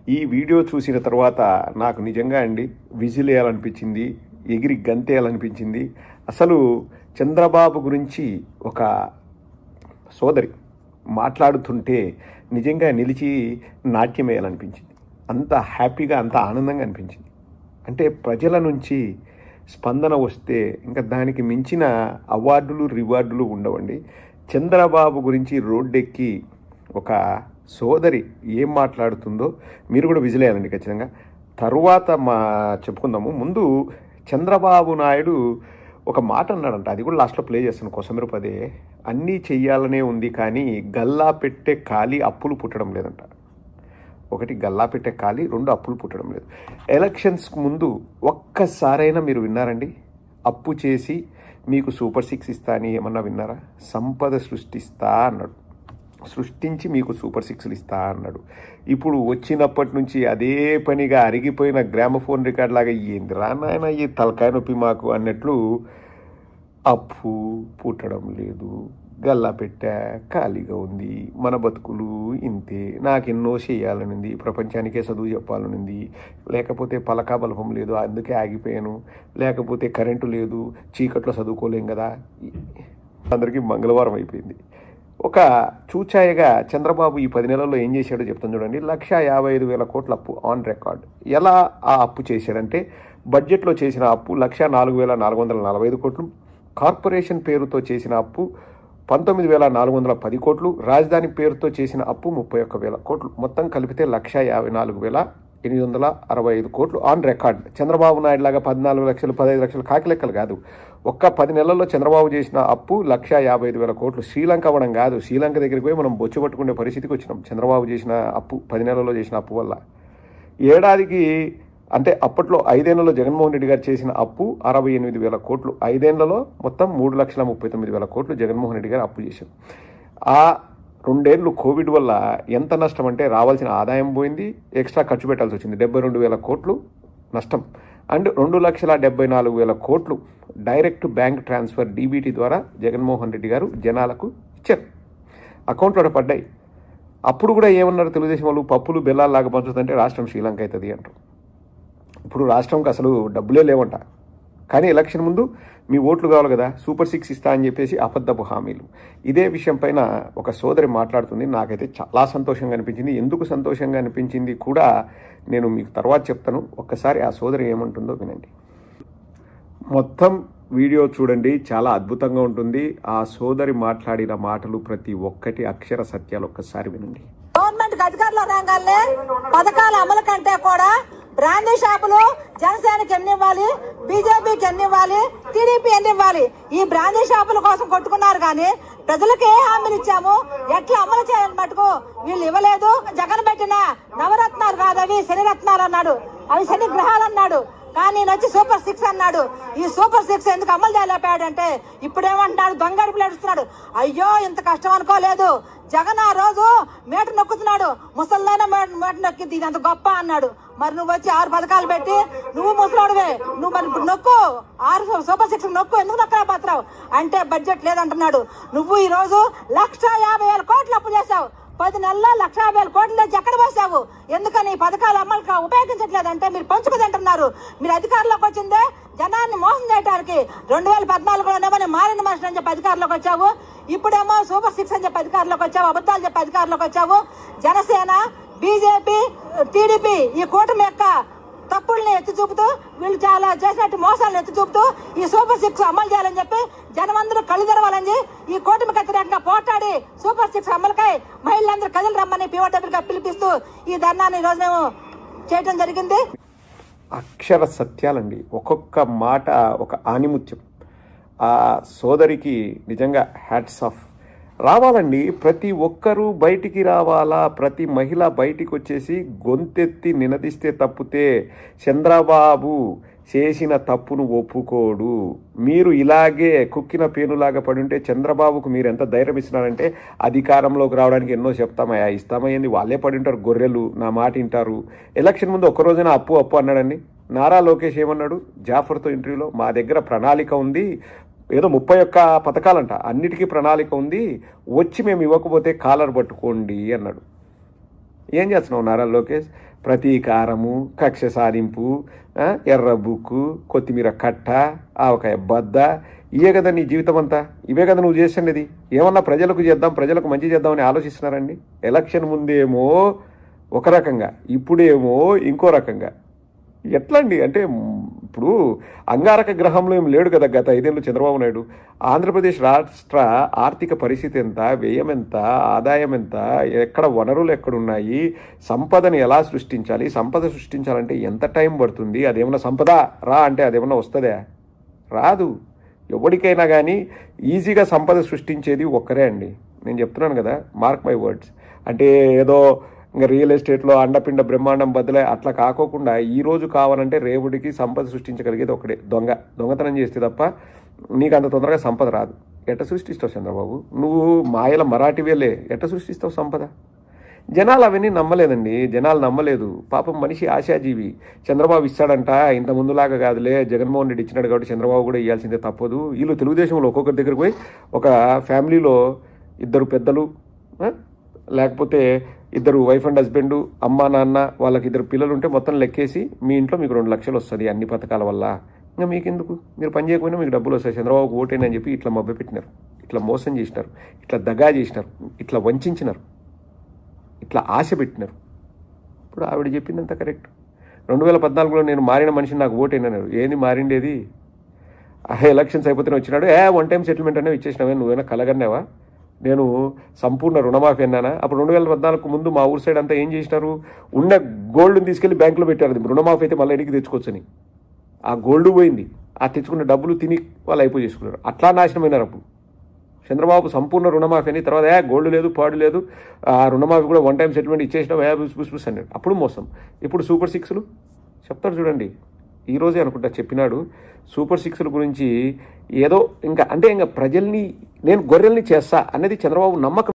ఈ వీడియో చూసిన తర్వాత నాకు నిజంగా అండి విజిల్ వేయాలనిపించింది, ఎగిరి గంతేయాలనిపించింది. అసలు చంద్రబాబు గురించి ఒక సోదరి మాట్లాడుతుంటే నిజంగా నిలిచి నాట్యం వేయాలనిపించింది. అంత హ్యాపీగా, అంత ఆనందంగా అనిపించింది. అంటే ప్రజల నుంచి స్పందన వస్తే ఇంకా దానికి మించిన అవార్డులు రివార్డులు ఉండవండి. చంద్రబాబు గురించి రోడ్డెక్కి ఒక సోదరి ఏం మాట్లాడుతుందో మీరు కూడా విజిలేయాలండి ఖచ్చితంగా. తరువాత చెప్పుకుందాము. ముందు చంద్రబాబు నాయుడు ఒక మాట అన్నాడంట, అది కూడా లాస్ట్లో ప్లే చేస్తాను కొసమెరు పదే. అన్నీ చెయ్యాలనే ఉంది కానీ గల్లా పెట్టే ఖాళీ అప్పులు పుట్టడం లేదంట. ఒకటి గల్లా పెట్టే ఖాళీ, రెండు అప్పులు పుట్టడం లేదు. ఎలక్షన్స్కి ముందు ఒక్కసారైనా మీరు విన్నారండి? అప్పు చేసి మీకు సూపర్ 6 ఇస్తా అని ఏమన్నా విన్నారా? సంపద సృష్టిస్తా అన్నాడు, సృష్టించి మీకు సూపర్ 6లు ఇస్తా అన్నాడు. ఇప్పుడు వచ్చినప్పటి నుంచి అదే పనిగా అరిగిపోయిన గ్రామఫోన్ రికార్డ్ లాగా ఏందిరా నాయన ఈ తలకాయ నొప్పి మాకు అన్నట్లు అప్పు పుట్టడం లేదు, గల్లా పెట్టా ఖాళీగా ఉంది, మన బతుకులు ఇంతే, నాకెన్నో చేయాలనింది, ప్రపంచానికే చదువు చెప్పాలనింది, లేకపోతే పలకా బలపం లేదు అందుకే ఆగిపోయాను, లేకపోతే కరెంటు లేదు చీకట్లో చదువుకోలేం కదా. అందరికీ మంగళవారం అయిపోయింది. ఒక చూచాయగా చంద్రబాబు ఈ 10 నెలల్లో ఏం చేశాడో చెప్తాను చూడండి. 1,55,000 కోట్ల అప్పు ఆన్ రికార్డ్. ఎలా ఆ అప్పు చేశాడంటే, బడ్జెట్లో చేసిన అప్పు 1,04,445 కోట్లు, కార్పొరేషన్ పేరుతో చేసిన అప్పు 19,410 కోట్లు, రాజధాని పేరుతో చేసిన అప్పు 31,000 కోట్లు, మొత్తం కలిపితే 1,54,865 కోట్లు ఆన్ రికార్డ్. చంద్రబాబు నాయుడు లాగా 14 లక్షలు 15 లక్షలు కాకి లెక్కలు కాదు. ఒక్క 10 నెలల్లో చంద్రబాబు చేసిన అప్పు 1,55,000 కోట్లు. శ్రీలంక అవ్వడం కాదు, శ్రీలంక దగ్గరికి పోయి మనం బొచ్చు పట్టుకునే పరిస్థితికి వచ్చినాం చంద్రబాబు చేసిన అప్పు, 10 నెలల్లో చేసిన అప్పు వల్ల. ఏడాదికి అంటే అప్పట్లో 5 ఏళ్లలో జగన్మోహన్ రెడ్డి గారు చేసిన అప్పు 68,000 కోట్లు. 5 ఏళ్లలో మొత్తం 3,39,000 కోట్లు జగన్మోహన్ రెడ్డి గారు అప్పు చేశారు. ఆ 2 ఏళ్ళు కోవిడ్ వల్ల ఎంత నష్టం అంటే, రావాల్సిన ఆదాయం పోయింది, ఎక్స్ట్రా ఖర్చు పెట్టాల్సి వచ్చింది, 72,000 కోట్లు నష్టం. అండ్ 2,74,000 కోట్లు డైరెక్ట్ బ్యాంక్ ట్రాన్స్ఫర్ డీబీటీ ద్వారా జగన్మోహన్ రెడ్డి గారు జనాలకు ఇచ్చారు, అకౌంట్లో పడ్డాయి. అప్పుడు కూడా ఏమన్నారు తెలుగుదేశం వాళ్ళు, పప్పులు బెల్లాల్లాగా పంచుతుంటే రాష్ట్రం శ్రీలంక అవుతుంది అంటారు. ఇప్పుడు రాష్ట్రంకి అసలు డబ్బులే లేవంట. కానీ ఎలక్షన్ ముందు మీ ఓట్లు కావాలి కదా, సూపర్ 6 ఇస్తా అని చెప్పేసి అబద్ధపు హామీలు. ఇదే విషయం పైన ఒక సోదరి మాట్లాడుతుంది. నాకైతే చాలా సంతోషంగా అనిపించింది. ఎందుకు సంతోషంగా అనిపించింది కూడా నేను మీకు తర్వాత చెప్తాను. ఒక్కసారి ఆ సోదరి ఏమంటుందో వినండి. మొత్తం వీడియో చూడండి, చాలా అద్భుతంగా ఉంటుంది. ఆ సోదరి మాట్లాడిన మాటలు ప్రతి ఒక్కటి అక్షర సత్యాలు. ఒక్కసారి వినండి. గవర్నమెంట్ అధికారులు రాగానే పథకాల అమలు కంటే కూడా బ్రాండీ షాపులు జనసేనకి ఎన్ని ఇవ్వాలి, బీజేపీకి ఎన్ని ఇవ్వాలి, టీడీపీ ఎన్ని ఇవ్వాలి, ఈ బ్రాండీ షాపుల కోసం కొట్టుకున్నారు. కానీ ప్రజలకు ఏ హామీలు ఇచ్చాము, ఎట్లా అమలు చేయాలని మటుకు వీళ్ళు ఇవ్వలేదు. జగన్ పెట్టిన నవరత్నాలు కాదు అవి, శని రత్నాలు అన్నాడు, అవి శని గ్రహాలు అన్నాడు. కానీ నేను వచ్చి సూపర్ 6 అన్నాడు. ఈ సూపర్ 6 ఎందుకు అమలు చేయలేపాడంటే, ఇప్పుడేమంటున్నాడు, దొంగడుపులు ఏడుస్తున్నాడు. అయ్యో ఇంత కష్టం అనుకోలేదు. జగన్ ఆ రోజు మేట నొక్కుతున్నాడు, ముసలిదైనా మేట నొక్కింది, ఇది అంత గొప్ప అన్నాడు. మరి నువ్వు వచ్చి 6 పథకాలు పెట్టి నువ్వు ముసలాడువే, నువ్వు మరి నొక్కు 6 సూపర్ 6 నొక్కు, ఎందుకు నొక్కలేకపోతున్నావు అంటే బడ్జెట్ లేదంటున్నాడు. నువ్వు ఈ రోజు 1,50,000 కోట్లు అప్పు చేశావు. 10 నెలల్లో 1,50,000 కోట్లు తెచ్చి ఎక్కడ పోసావు? ఎందుకని పథకాలు అమలు ఉపయోగించట్లేదంటే మీరు పంచుకుదంటున్నారు. మీరు అధికారంలోకి వచ్చిందే జనాన్ని మోసం చేయడానికి. 2014లోనేమో మారిన మనుషులు అని చెప్పి అధికారంలోకి వచ్చావు, ఇప్పుడేమో సూపర్ 6 అని చెప్పి అధికారంలోకి వచ్చావు, అబద్ధాలు చెప్పి అధికారంలోకి వచ్చావు. జనసేన, బీజేపీ, టీడీపీ ఈ కూటమి యొక్క తప్పుల్ని ఎత్తి చూపుతూ, వీళ్ళు చాలా చేసినట్టు మోసాలను ఎత్తి చూపుతూ ఈ సూపర్ 6 అమలు చేయాలని చెప్పి జనమందరూ కళ్ళు తెరవాలని ఈ కూటమికి వ్యతిరేకంగా పోట్లాడి సూపర్ 6 అమలుకై మహిళలందరూ కదిలి రమ్మని పీఓడబ్ల్యూగా పిలిపిస్తూ ఈ ధర్నాన్ని ఈ రోజు మేము చేయడం జరిగింది. అక్షర సత్యాలండి, ఒక్కొక్క మాట ఒక ఆణిముత్యం. ఆ సోదరికి నిజంగా హ్యాట్స్ ఆఫ్. రావాలండి, ప్రతి ఒక్కరూ బయటికి రావాలా, ప్రతి మహిళ బయటికి వచ్చేసి గొంతెత్తి నినదిస్తే తప్పితే చంద్రబాబు చేసిన తప్పును ఒప్పుకోడు. మీరు ఇలాగే కుక్కిన పేనులాగా పడుంటే చంద్రబాబుకు మీరు ఎంత ధైర్యం ఇస్తున్నారంటే, అధికారంలోకి రావడానికి ఎన్నో చెప్తామయ్యా, ఇస్తామయ్యింది, వాళ్ళే పడి ఉంటారు గొర్రెలు, నా మాట వింటారు. ఎలక్షన్ ముందు ఒక్కరోజైనా అప్పు అప్పు అన్నాడండి. నారా లోకేష్ ఏమన్నాడు జాఫర్తో ఇంటర్వ్యూలో, మా దగ్గర ప్రణాళిక ఉంది, ఏదో 31 పథకాలంట, అన్నిటికీ ప్రణాళిక ఉంది, వచ్చి మేము ఇవ్వకపోతే కాలర్ పట్టుకోండి అన్నాడు. ఏం చేస్తున్నావు నారా లోకేష్? ప్రతీకారము, కక్ష సాధింపు, ఎర్ర బుక్కు, కొత్తిమీర కట్ట, ఆవకాయ బద్ద, ఇవే కదా నీ జీవితం అంతా. ఇవే కదా నువ్వు చేస్తున్నది. ఏమన్నా ప్రజలకు చేద్దాం, ప్రజలకు మంచి చేద్దామని ఆలోచిస్తున్నారండి. ఎలక్షన్ ముందేమో ఒక రకంగా, ఇప్పుడేమో ఇంకో రకంగా. ఎట్లా అండి అంటే ఇప్పుడు అంగారక గ్రహంలో ఏం లేడు కదా గత 5 ఏళ్ళు చంద్రబాబు నాయుడు. ఆంధ్రప్రదేశ్ రాష్ట్ర ఆర్థిక పరిస్థితి ఎంత, వ్యయం ఎంత, ఆదాయం ఎంత, ఎక్కడ వనరులు ఎక్కడున్నాయి, సంపదని ఎలా సృష్టించాలి, సంపద సృష్టించాలంటే ఎంత టైం పడుతుంది, అదేమన్నా సంపద రా అంటే అదేమన్నా వస్తుందా? రాదు. ఎవరికైనా కానీ ఈజీగా సంపద సృష్టించేది ఒక్కరే అండి. నేను చెప్తున్నాను కదా, మార్క్ మై వర్డ్స్. అంటే ఏదో ఇంకా రియల్ ఎస్టేట్లో అండపిండ బ్రహ్మాండం బదులే అట్లా కాకోకుండా ఈరోజు కావాలంటే రేవుడికి సంపద సృష్టించగలిగేది ఒకటే, దొంగతనం చేస్తే తప్ప నీకు అంత తొందరగా సంపద రాదు. ఎట్ట సృష్టిస్తావు చంద్రబాబు? నువ్వు మాయల మరాఠీవేలే, ఎట్ట సృష్టిస్తావు సంపద? జనాలు అవన్నీ నమ్మలేదండి. జనాలు నమ్మలేదు. పాపం మనిషి ఆశాజీవి. చంద్రబాబు ఇస్తాడంట, ఇంత ముందులాగా కాదులే, జగన్మోహన్ రెడ్డి ఇచ్చినాడు కాబట్టి చంద్రబాబు కూడా ఇవ్వాల్సిందే, తప్పదు. వీళ్ళు తెలుగుదేశంలో ఒక్కొక్కరి దగ్గరికి పోయి ఒక ఫ్యామిలీలో 2 పెద్దలు, లేకపోతే 2 వైఫ్ అండ్ హస్బెండ్, అమ్మ నాన్న, వాళ్ళకి 2 పిల్లలు ఉంటే మొత్తం లెక్కేసి మీ ఇంట్లో మీకు 2 లక్షలు వస్తుంది అన్ని పథకాల వల్ల. ఇంకా మీకెందుకు? మీరు పని చేయకపోయినా మీకు డబ్బులు వస్తాయి. చంద్రబాబుకు ఓటేనని అని చెప్పి ఇట్లా మభ్యపెట్టినారు, ఇట్లా మోసం చేసినారు, ఇట్లా దగా చేసినారు, ఇట్లా వంచినారు, ఇట్లా ఆశ పెట్టినారు. ఇప్పుడు ఆవిడ చెప్పిందంత కరెక్ట్. 2014లో నేను మారిన మనిషిని నాకు ఓటేనన్నారు. ఏంది మారిండేది? ఎలక్షన్స్ అయిపోతేనే వచ్చినాడు, 1 టైం సెటిల్మెంట్ అనేవి ఇచ్చేసినావే, నువ్వేనా కలగన్నావా? నేను సంపూర్ణ రుణమాఫీ అన్నానా? అప్పుడు 2014 ముందు మా ఊరు సైడ్ అంతా ఏం చేసినారు? ఉన్న గోల్డ్ని తీసుకెళ్లి బ్యాంకులో పెట్టారు. రుణమాఫీ అయితే మళ్ళీ ఇంటికి తెచ్చుకోవచ్చని. ఆ గోల్డ్ పోయింది, ఆ తెచ్చుకున్న డబ్బులు తిని వాళ్ళు అయిపోయి చేసుకున్నారు. అట్లా నాశనమైనారు. అప్పుడు చంద్రబాబు సంపూర్ణ రుణమాఫీ అని, తర్వాత గోల్డ్ లేదు, పాడు లేదు, ఆ రుణమాఫీ కూడా 1 టైం సెటిల్మెంట్ ఇచ్చేసినా బుస్ అన్నాడు. అప్పుడు మోసం. ఇప్పుడు సూపర్ 6లు చెప్తారు చూడండి. ఈరోజే అనుకుంటా చెప్పినాడు సూపర్ 6ల గురించి. ఏదో ఇంకా అంటే ఇంకా ప్రజల్ని నేను గొర్రెల్ని చేస్తా అనేది చంద్రబాబు నమ్మకం.